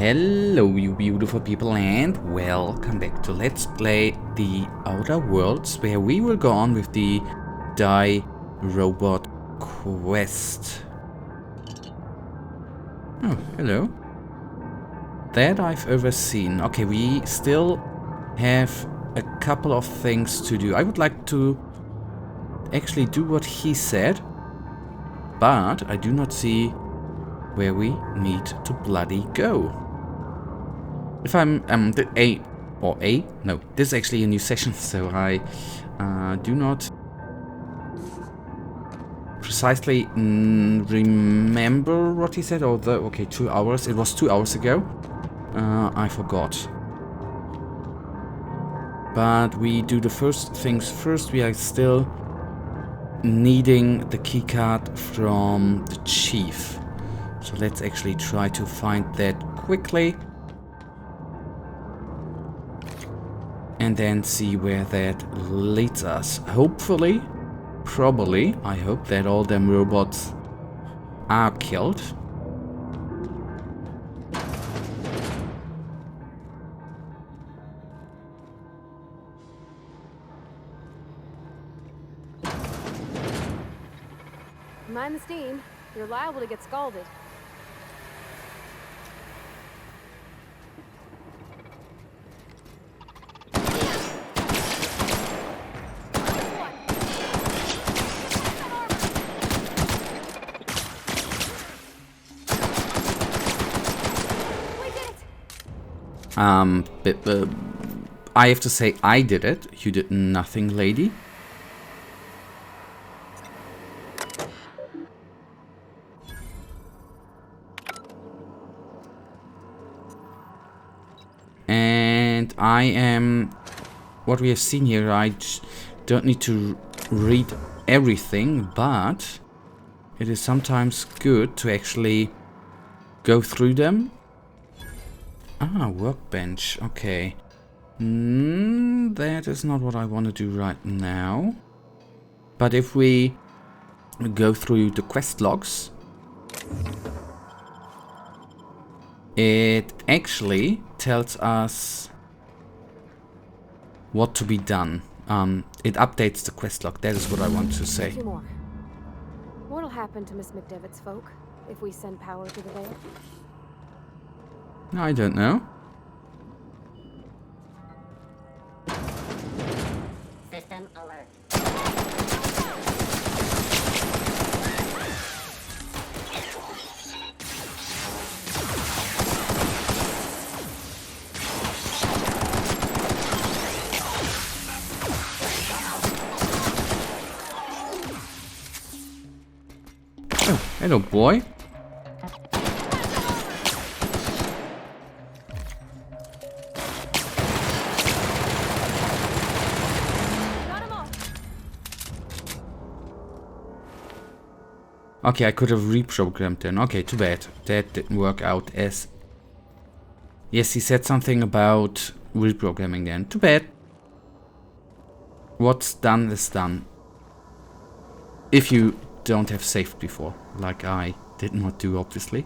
Hello you beautiful people and welcome back to Let's Play the Outer Worlds, where we will go on with the Die Robot quest. Oh, hello. That I've overseen. Okay, we still have a couple of things to do. I would like to actually do what he said, but I do not see where we need to bloody go. If I'm no, this is actually a new session, so I do not precisely remember what he said. Although, okay, 2 hours. It was 2 hours ago. I forgot. But we do the first things first. We are still needing the keycard from the chief. So let's actually try to find that quickly. And then see where that leads us. Hopefully, probably, I hope that all them robots are killed. Mind the steam. You're liable to get scalded. I have to say I did it. You did nothing, lady. And I am... What we have seen here, I don't need to read everything, but it is sometimes good to actually go through them. Ah, workbench. Okay. That is not what I want to do right now. But if we go through the quest logs, it actually tells us what to be done. It updates the quest log. That is what I want to say. Two more. What'll happen to Miss McDevitt's folk if we send power to the Vale? I don't know. System alert. Oh, hello, boy. Okay, I could have reprogrammed then. Okay, too bad. That didn't work out as... Yes, he said something about reprogramming then. Too bad. What's done is done. If you don't have saved before. Like I did not do, obviously.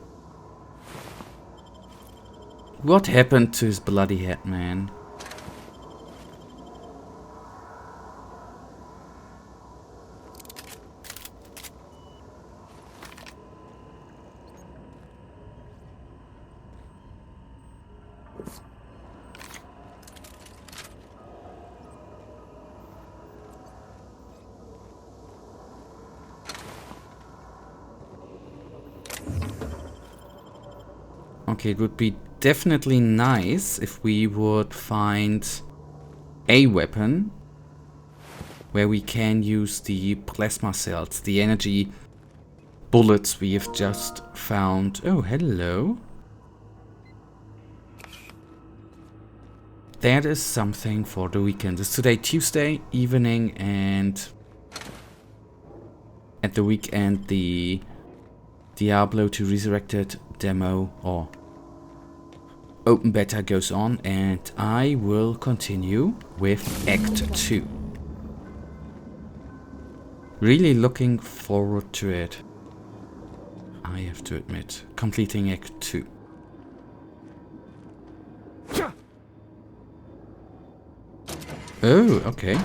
What happened to his bloody head, man? Okay, it would be definitely nice if we would find a weapon where we can use the plasma cells, the energy bullets we have just found. Oh, hello. That is something for the weekend. It's today Tuesday evening, and at the weekend the Diablo 2 Resurrected demo or open beta goes on, and I will continue with Act 2. Really looking forward to it, I have to admit. Completing Act 2. Oh, okay.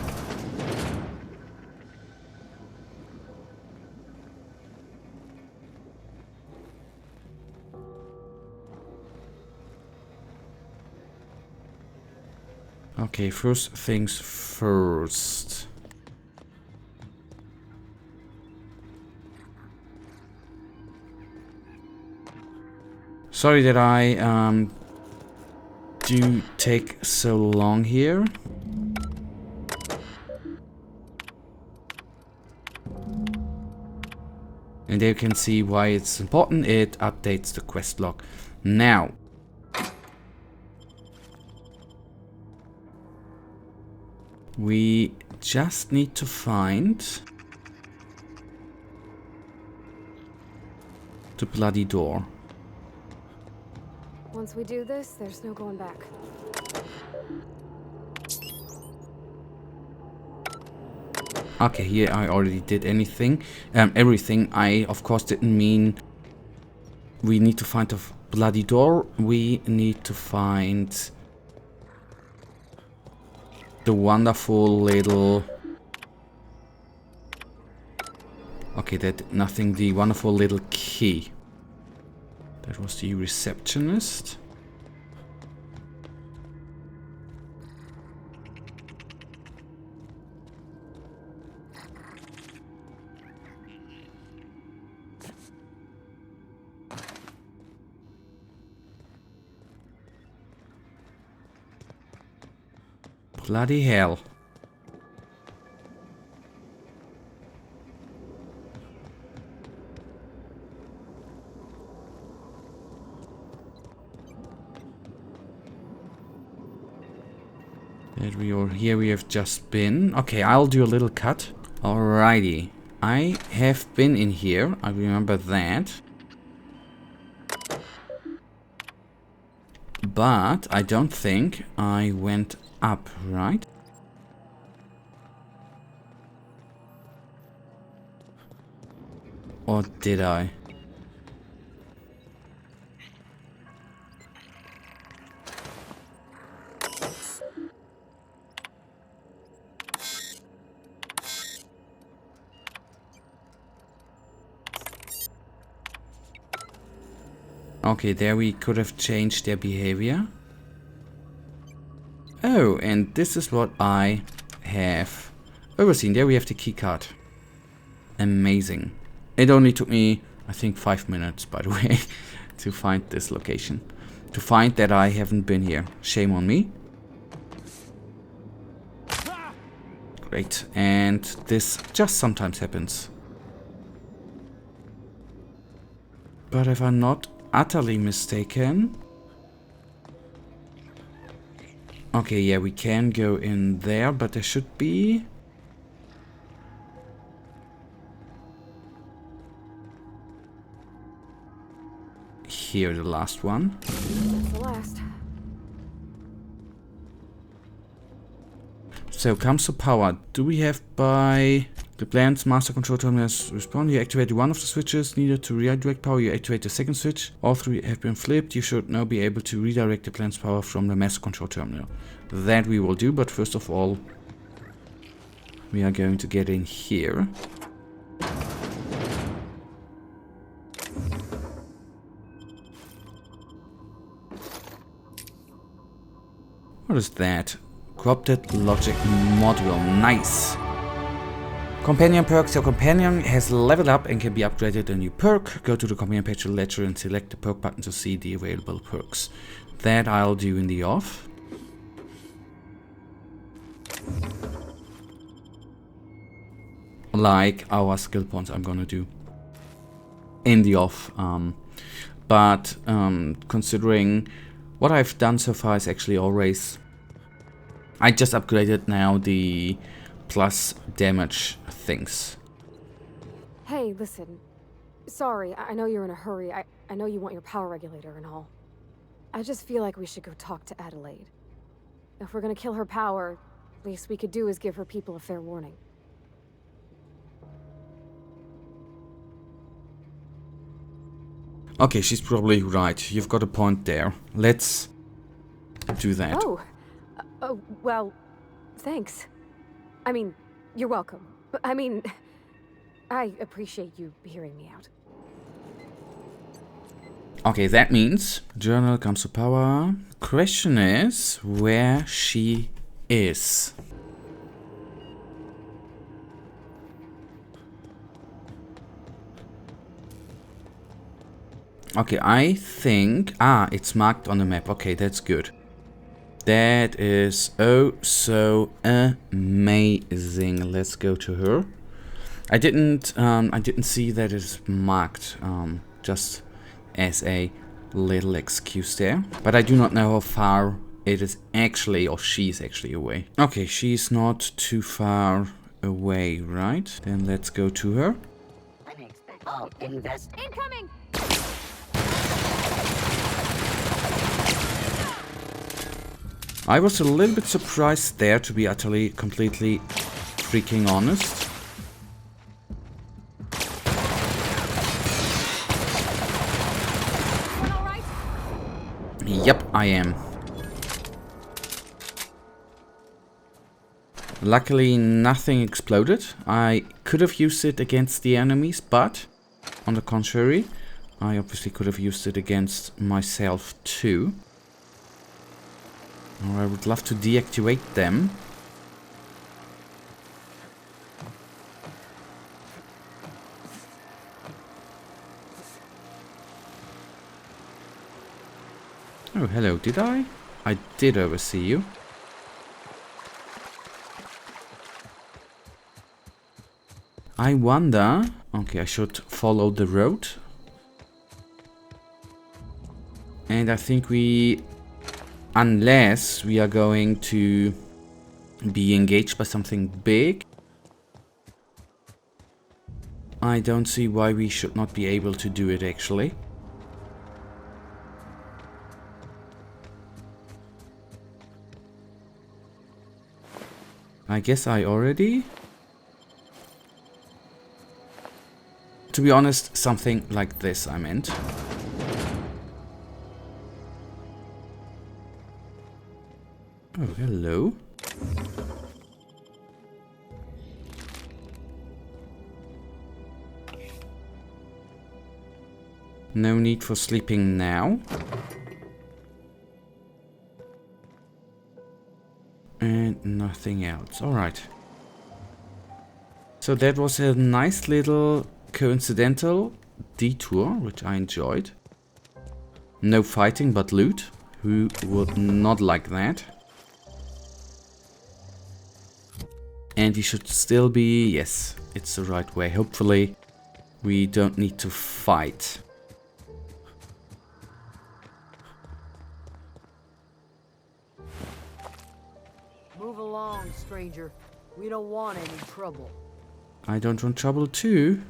Okay, first things first. Sorry that I do take so long here. And there you can see why it's important. It updates the quest log. Now, we just need to find the bloody door. Once we do this, there's no going back. Okay, here I already did everything. I, of course, didn't mean we need to find the bloody door. We need to find the wonderful little... Okay, that did nothing. The wonderful little key. That was the receptionist. Bloody hell. Here we have just been. Okay, I'll do a little cut. Alrighty. I have been in here. I remember that. But I don't think I went up, right? Or did I? Okay, there we could have changed their behavior. Oh, and this is what I have overseen. There we have the key card. Amazing. It only took me, I think, 5 minutes, by the way, to find this location. To find that I haven't been here. Shame on me. Great. And this just sometimes happens. But if I'm not utterly mistaken... Okay, yeah, we can go in there, but there should be... Here, the last one. That's the last. So, comes to power. Do we have by... The plant's master control terminal has responded. You activated one of the switches needed to redirect power. You activate the second switch. All three have been flipped. You should now be able to redirect the plant's power from the master control terminal. That we will do, but first of all, we are going to get in here. What is that? Corrupted logic module. Nice. Companion perks. Your companion has leveled up and can be upgraded a new perk. Go to the companion page ledger and select the perk button to see the available perks. That I'll do in the off. Like our skill points I'm gonna do in the off. But considering what I've done so far is actually always... I just upgraded now the plus damage things. Hey, listen. Sorry, I know you're in a hurry. I know you want your power regulator and all. I just feel like we should go talk to Adelaide. If we're gonna kill her power, least we could do is give her people a fair warning. Okay, she's probably right. You've got a point there. Let's do that. Oh, well, Thanks. I mean, you're welcome. But I mean, I appreciate you hearing me out. Okay, that means journal comes to power. Question is where she is. Okay, I think... Ah, it's marked on the map. Okay, that's good. That is oh so amazing. Let's go to her. I didn't see that it's marked, just as a little excuse there. But I do not know how far it is actually, or she's actually away. Okay, she's not too far away, right? Then let's go to her. All invest. Incoming! I was a little bit surprised there, to be utterly, completely freaking honest. All right? Yep, I am. Luckily, nothing exploded. I could have used it against the enemies, but on the contrary, I obviously could have used it against myself too. Or I would love to deactivate them. Oh, hello, did I? I did oversee you. I wonder... Okay, I should follow the road. And I think we... Unless we are going to be engaged by something big, I don't see why we should not be able to do it actually. I guess I already... To be honest, something like this I meant. Oh, hello. No need for sleeping now. And nothing else. Alright. So that was a nice little coincidental detour, which I enjoyed. No fighting but loot. Who would not like that? And we should still be... Yes, it's the right way. Hopefully we don't need to fight. Move along, stranger. We don't want any trouble. I don't want trouble too.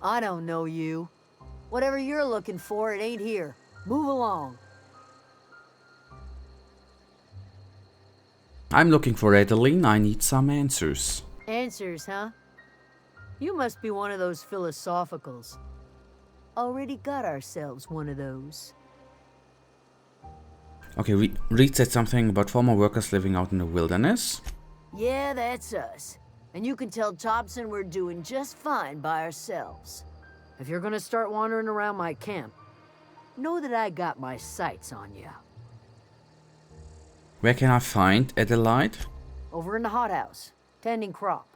I don't know you. Whatever you're looking for, it ain't here. Move along. I'm looking for Adeline. I need some answers. Answers, huh? You must be one of those philosophicals. Already got ourselves one of those. Okay, Reed said something about former workers living out in the wilderness. Yeah, that's us. And you can tell Thompson we're doing just fine by ourselves. If you're gonna start wandering around my camp, know that I got my sights on you. Where can I find Adelaide? Over in the hothouse, tending crop.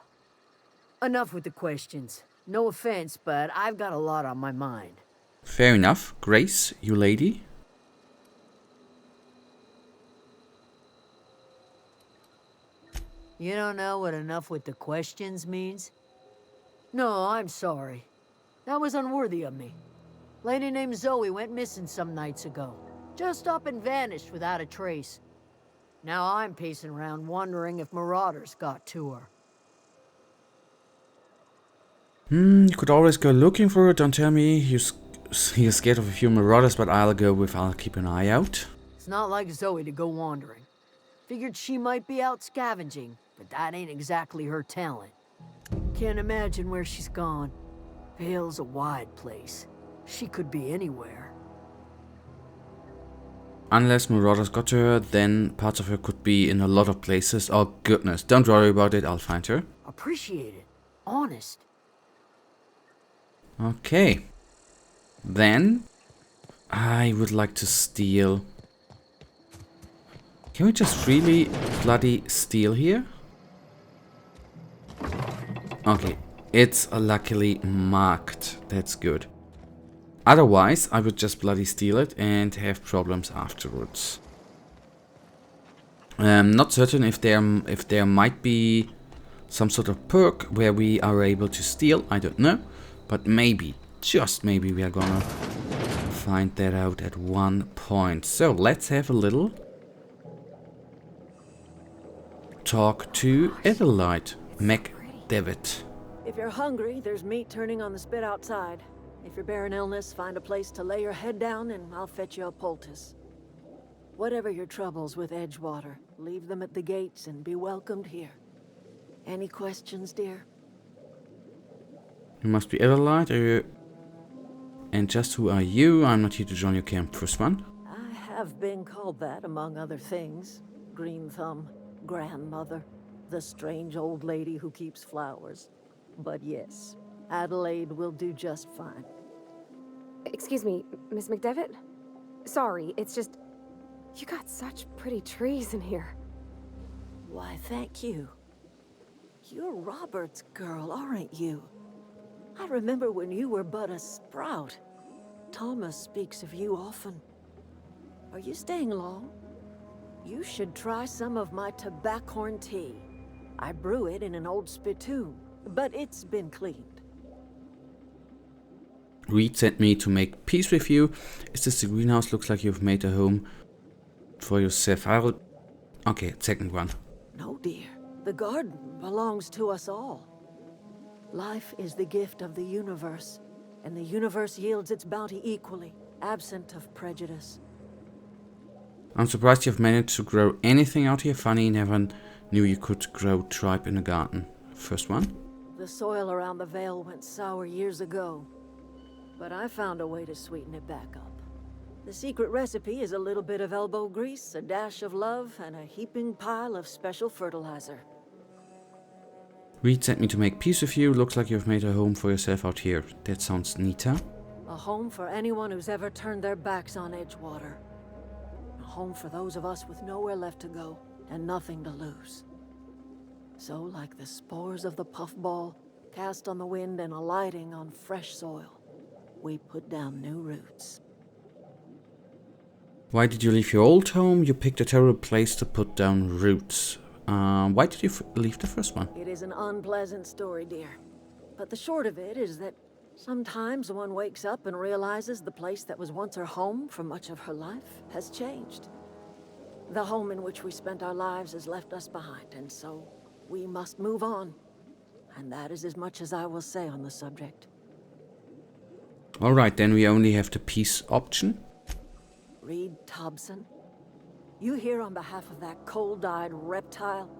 Enough with the questions. No offense, but I've got a lot on my mind. Fair enough. Grace, you lady. You don't know what enough with the questions means? No, I'm sorry. That was unworthy of me. Lady named Zoe went missing some nights ago. Just up and vanished without a trace. Now I'm pacing around wondering if marauders got to her. You could always go looking for her. Don't tell me you're scared of a few marauders, but I'll keep an eye out. It's not like Zoe to go wandering. Figured she might be out scavenging, but that ain't exactly her talent. Can't imagine where she's gone. Vale's a wide place. She could be anywhere. Unless Marauders got to her, then parts of her could be in a lot of places. Oh goodness, don't worry about it, I'll find her. Appreciate it. Honest. Okay. Then, I would like to steal... Can we just really bloody steal here? Okay, it's luckily marked. That's good. Otherwise, I would just bloody steal it and have problems afterwards. Not certain if there might be some sort of perk where we are able to steal. I don't know, but maybe, just maybe, we are gonna find that out at one point. So let's have a little talk to Adelaide McDevitt. If you're hungry, there's meat turning on the spit outside. If you're bearing illness, find a place to lay your head down and I'll fetch you a poultice. Whatever your troubles with Edgewater, leave them at the gates and be welcomed here. Any questions, dear? You must be Adelaide, and just who are you? I'm not here to join your camp. First one. I have been called that, among other things. Green Thumb, grandmother, the strange old lady who keeps flowers. But yes, Adelaide will do just fine. Excuse me, Miss McDevitt? Sorry, it's just... You got such pretty trees in here. Why, thank you. You're Robert's girl, aren't you? I remember when you were but a sprout. Thomas speaks of you often. Are you staying long? You should try some of my tobaccorn tea. I brew it in an old spittoon, but it's been cleaned. Reed sent me to make peace with you. Is this the greenhouse? Looks like you've made a home for yourself. Okay, second one. No, dear. The garden belongs to us all. Life is the gift of the universe, and the universe yields its bounty equally, absent of prejudice. I'm surprised you've managed to grow anything out here. Funny, never knew you could grow tripe in a garden. First one. The soil around the Vale went sour years ago, but I found a way to sweeten it back up. The secret recipe is a little bit of elbow grease, a dash of love, and a heaping pile of special fertilizer. Reed sent me to make peace with you. Looks like you've made a home for yourself out here. That sounds neater. A home for anyone who's ever turned their backs on Edgewater. A home for those of us with nowhere left to go and nothing to lose. So, like the spores of the puffball, cast on the wind and alighting on fresh soil, we put down new roots. Why did you leave your old home? You picked a terrible place to put down roots. Why did you leave the first one? It is an unpleasant story, dear. But the short of it is that sometimes one wakes up and realizes the place that was once her home for much of her life has changed. The home in which we spent our lives has left us behind, and so we must move on. And that is as much as I will say on the subject. Alright, then we only have the peace option. Reed Thompson, you here on behalf of that cold-eyed reptile?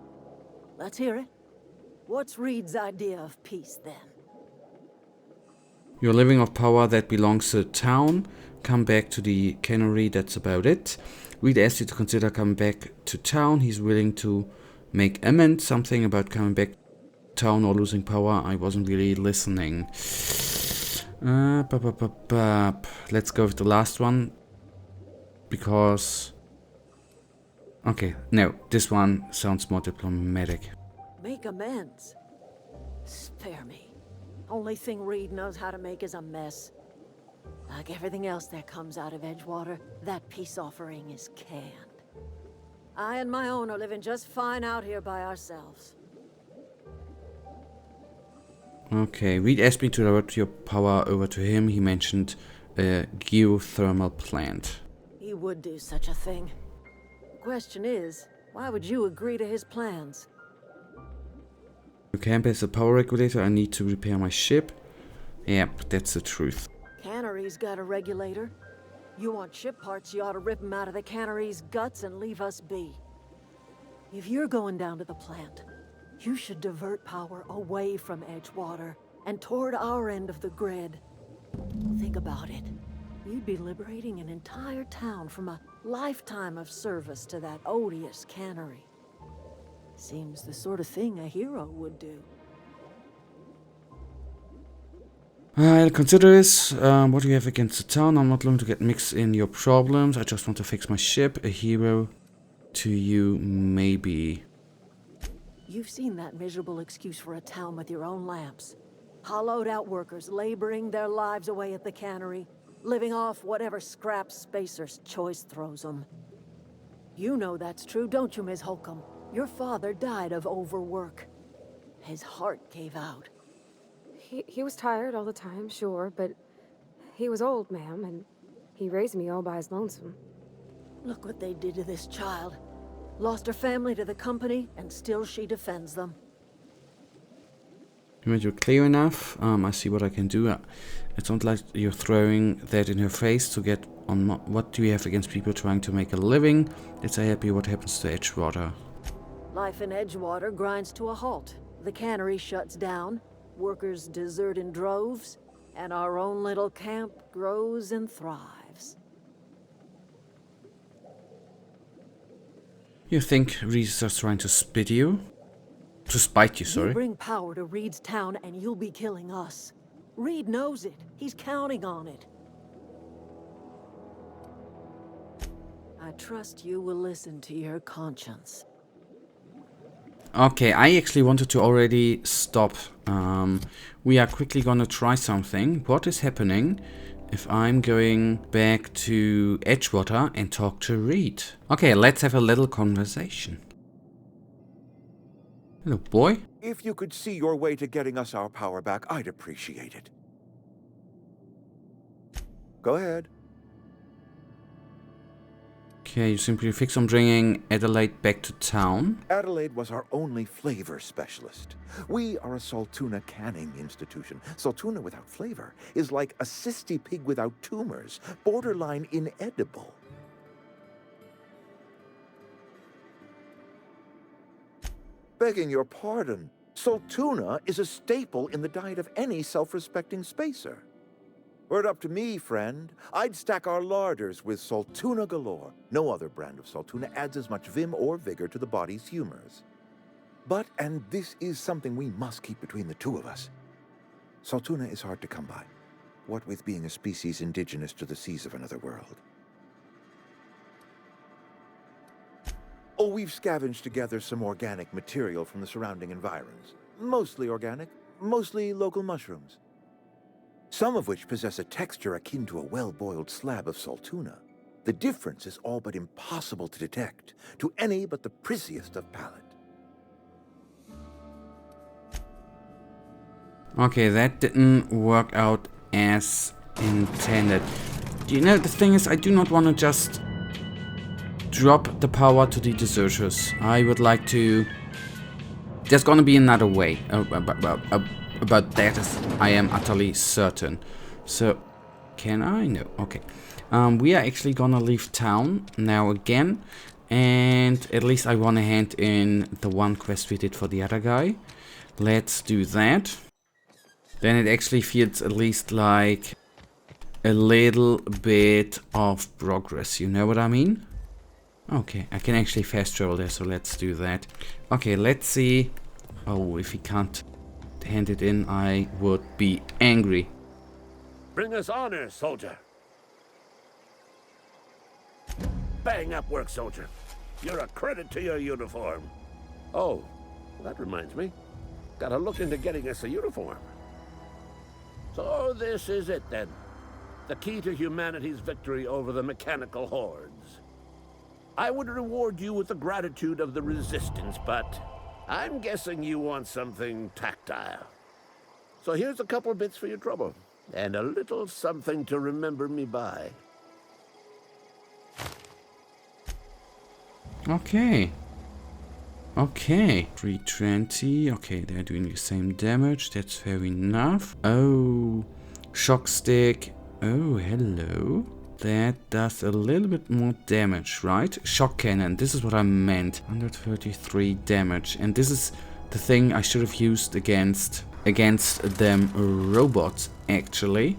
Let's hear it. What's Reed's idea of peace, then? You're living off power that belongs to the town. Come back to the cannery, that's about it. Reed asked you to consider coming back to town. He's willing to make amends. Something about coming back to town or losing power. I wasn't really listening. Let's go with the last one. Because... Okay, no, this one sounds more diplomatic. Make amends? Spare me. Only thing Reed knows how to make is a mess. Like everything else that comes out of Edgewater, that peace offering is canned. I and my own are living just fine out here by ourselves. Okay, Reed asked me to divert your power over to him. He mentioned a geothermal plant. He would do such a thing. The question is, why would you agree to his plans? You camp as a power regulator. I need to repair my ship. Yep, that's the truth. Cannery's got a regulator. You want ship parts, you ought to rip them out of the cannery's guts and leave us be. If you're going down to the plant, you should divert power away from Edgewater and toward our end of the grid. Think about it. You'd be liberating an entire town from a lifetime of service to that odious cannery. Seems the sort of thing a hero would do. I'll consider this. What do you have against the town? I'm not looking to get mixed in your problems. I just want to fix my ship. A hero to you, maybe. You've seen that miserable excuse for a town with your own lamps. Hollowed out workers laboring their lives away at the cannery, living off whatever scrap Spacer's choice throws them. You know that's true, don't you, Ms. Holcomb? Your father died of overwork. His heart gave out. He was tired all the time, sure, but he was old, ma'am, and he raised me all by his lonesome. Look what they did to this child. Lost her family to the company, and still she defends them. You made it clear enough. I see what I can do. It's not like you're throwing that in her face to get on. What do you have against people trying to make a living? Let's say happy what happens to Edgewater. Life in Edgewater grinds to a halt. The cannery shuts down, workers desert in droves, and our own little camp grows and thrives. You think Reed's just trying to spit you? To spite you, sorry. You bring power to Reed's town and you'll be killing us. Reed knows it. He's counting on it. I trust you will listen to your conscience. Okay, I actually wanted to already stop. We are quickly gonna try something. What is happening if I'm going back to Edgewater and talk to Reed? Okay, let's have a little conversation. Hello, boy. If you could see your way to getting us our power back, I'd appreciate it. Go ahead. Okay, you simply fix on bringing Adelaide back to town. Adelaide was our only flavor specialist. We are a Saltuna canning institution. Saltuna without flavor is like a cysty pig without tumors, borderline inedible. Begging your pardon, Saltuna is a staple in the diet of any self-respecting spacer. Were it up to me, friend, I'd stack our larders with Saltuna galore. No other brand of Saltuna adds as much vim or vigor to the body's humors. But, and this is something we must keep between the two of us, Saltuna is hard to come by, what with being a species indigenous to the seas of another world. Oh, we've scavenged together some organic material from the surrounding environs. Mostly organic, mostly local mushrooms. Some of which possess a texture akin to a well-boiled slab of Saltuna. The difference is all but impossible to detect to any but the prissiest of palate. Okay, that didn't work out as intended. You know, the thing is, I do not want to just drop the power to the deserters. I would like to... There's gonna be another way. About that, I am utterly certain. So, can I? No. Okay. We are actually gonna leave town now again. And at least I want to hand in the one quest we did for the other guy. Let's do that. Then it actually feels at least like a little bit of progress. You know what I mean? Okay, I can actually fast travel there, so let's do that. Okay, let's see. Oh, if he can't hand it in, I would be angry. Bring us honor, soldier. Bang up work, soldier. You're a credit to your uniform. Oh, that reminds me. Gotta look into getting us a uniform. So this is it then. The key to humanity's victory over the mechanical hordes. I would reward you with the gratitude of the Resistance, but I'm guessing you want something tactile. So here's a couple of bits for your trouble, and a little something to remember me by. Okay. Okay. 320. Okay, they're doing the same damage. That's fair enough. Oh, shock stick. Oh, hello. That does a little bit more damage, right? Shock cannon. This is what I meant. 133 damage. And this is the thing I should have used against them robots, actually.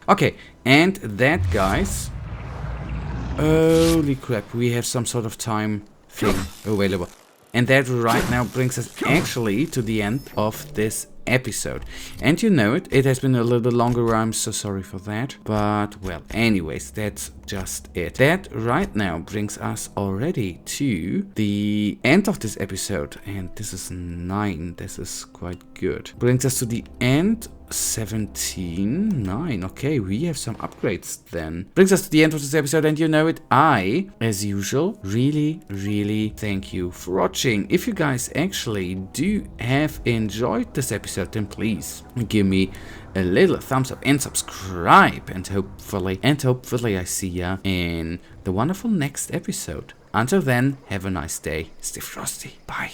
Okay, and that, guys... Holy crap, we have some sort of time thing available. And that right now brings us actually to the end of this episode. And you know it, it has been a little bit longer, I'm so sorry for that. But, well, anyways, that's just it. That right now brings us already to the end of this episode. And this is 9, this is quite good. Brings us to the end. 17, 9. Okay, we have some upgrades then. Brings us to the end of this episode, and you know it, I, as usual, really thank you for watching. If you guys actually do have enjoyed this episode, then please give me a little thumbs up and subscribe, and hopefully I see ya in the wonderful next episode. Until then, have a nice day. Stay frosty. Bye.